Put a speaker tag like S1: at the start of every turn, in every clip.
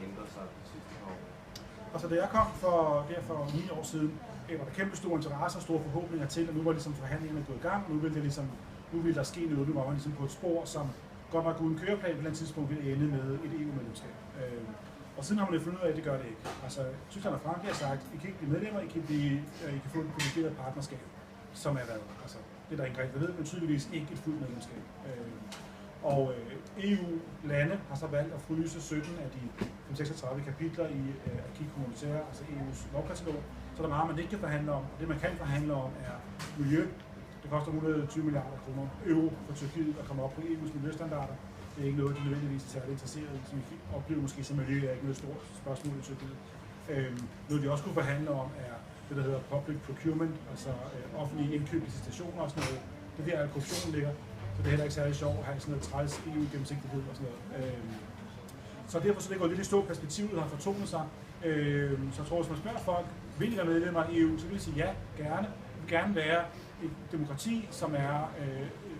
S1: ændret sig de sidste par år?
S2: Altså da jeg kom for 9 år siden, var der kæmpe store interesse og store forhåbninger til, og nu var ligesom forhandlingerne gået i gang, og nu ville der ske noget, nu var man ligesom på et spor, som godt nok uden køreplan på et tidspunkt ville ende med et EU-medlemskab. Og siden har man jo fundet ud af, at det gør det ikke. Altså Tyskland og Frankrig har sagt, I kan ikke blive medlemmer, I kan få et privilegeret partnerskab, som er hvad? Altså, det er der ikke rigtig ved, men tydeligvis ikke et fuldt medlemskab. Og EU-lande har så valgt at fryse 17 af de 36 kapitler i Acquis Communautaire, altså EU's lovkatalog. Så der er meget, man ikke kan forhandle om. Og det, man kan forhandle om, er miljø. Det koster 120 milliarder kroner euro for Tyrkiet at komme op på EU's miljøstandarder. Det er ikke noget, de nødvendigvis er særlig interesseret i, som vi oplever måske som miljø er ikke noget stort spørgsmål i Tyrkiet. Noget, de også kunne forhandle om, er det, der hedder public procurement, altså offentlige indkøb i stationer og sådan noget. Det er der, korruptionen ligger. Så det er heller ikke særlig sjovt at have sådan noget træls EU-gennemsigtighed og sådan noget. Så derfor så det går lidt i stort perspektivet, der har fortonet sig. Så jeg tror, hvis man spørger folk, vil I være medlemmer af EU, så vil de sige ja, gerne. Vi vil gerne være et demokrati, som er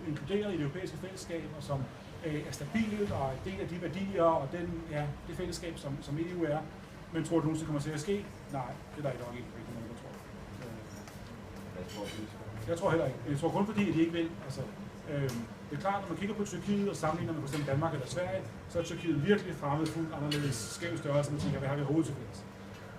S2: inkluderet i det europæiske fællesskab, og som er stabilt og en del af de værdier og det fællesskab, som EU er. Men tror du nogensinde kommer til at ske? Nej, det er der ikke nok ikke rigtig nogen, der tror. Jeg tror heller ikke. Jeg tror kun fordi, at de ikke vil. Altså, det er klart, når man kigger på Tyrkiet og sammenligner med f.eks. Danmark eller Sverige, så er Tyrkiet virkelig fremmed, fuldt anderledes skæv størrelse, man tænker, hvad har vi overhovedet til fælles?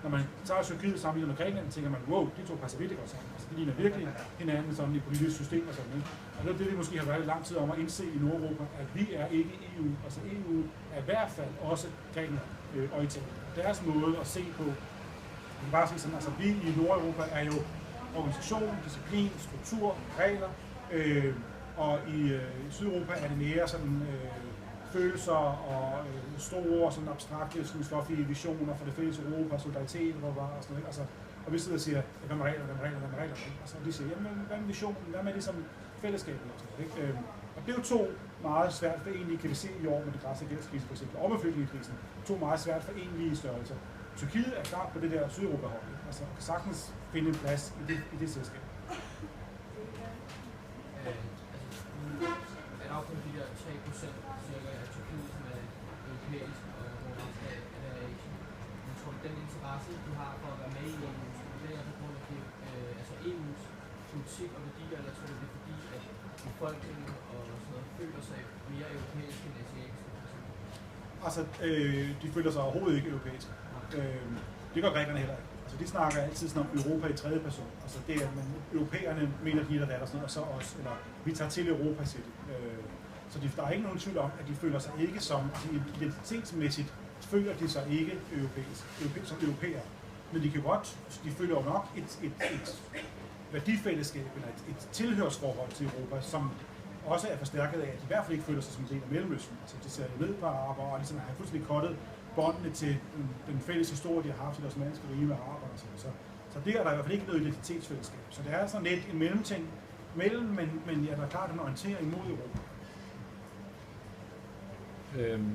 S2: Når man tager Tyrkiet og sammenligner med Grækenland, tænker man, wow, de to passer virkelig godt sammen. Altså, de ligner virkelig hinanden sådan i politisk system og sådan. Og det er det, vi måske har været lang tid om at indse i Nordeuropa, at vi er ikke EU. Altså EU er i hvert fald også Grækenland og Italien. Deres måde at se på, man kan bare sige sådan, altså vi i Nordeuropa er jo organisation, disciplin, struktur, regler, og i Sydeuropa er det mere sådan følelser og store, sådan abstrakte, fluffy visioner for det fælles Europa, solidaritet og sådan noget. Altså, og vi sidder og siger, hvad med regler? Altså, og de siger, jamen, hvad med visionen, hvad med ligesom fællesskabet og sådan noget, ikke? Og det er jo to meget svært for egentlig, kan vi se i år med det græske gældskrise for eksempel, og med flygtningekrisen, to meget svært for egentlige størrelser. Tyrkiet er klart på det der Sydeuropa-hold, altså kan sagtens finde en plads i det selskab.
S3: Er der kun de der 3% cirka af Tyrkiet, som er europæisk og resten af Asien. Men tror du, den interesse, du har for at være med i EU, det er på grund af det, altså EU's politik og værdier, eller tror du, det er fordi, at befolkningen og sådan noget føler sig mere europæisk end asiatisk?
S2: Altså, de føler sig overhovedet ikke europæisk. Det gør grækerne heller ikke. Altså, de snakker altid sådan om Europa i tredje person. Altså, det er, at europæerne mener de, der er sådan noget, og så os, eller vi tager til Europa, siger de. Så der er ikke nogen tvivl om, at de føler sig ikke som, altså identitetsmæssigt føler de sig ikke som europæere. Men de kan godt, de føler jo nok et værdifællesskab, eller et tilhørsforhold til Europa, som også er forstærket af, at de i hvert fald ikke føler sig som en del af Mellemøsten. Altså, de ser ned på araber, og ligesom har fuldstændig kottet båndene til den fælles historie, de har haft i det osmanniske rige med araber og sådan. Så det er der i hvert fald ikke noget identitetsfællesskab. Så det er sådan lidt en mellemting mellem, men ja, der er klart en orientering mod Europa.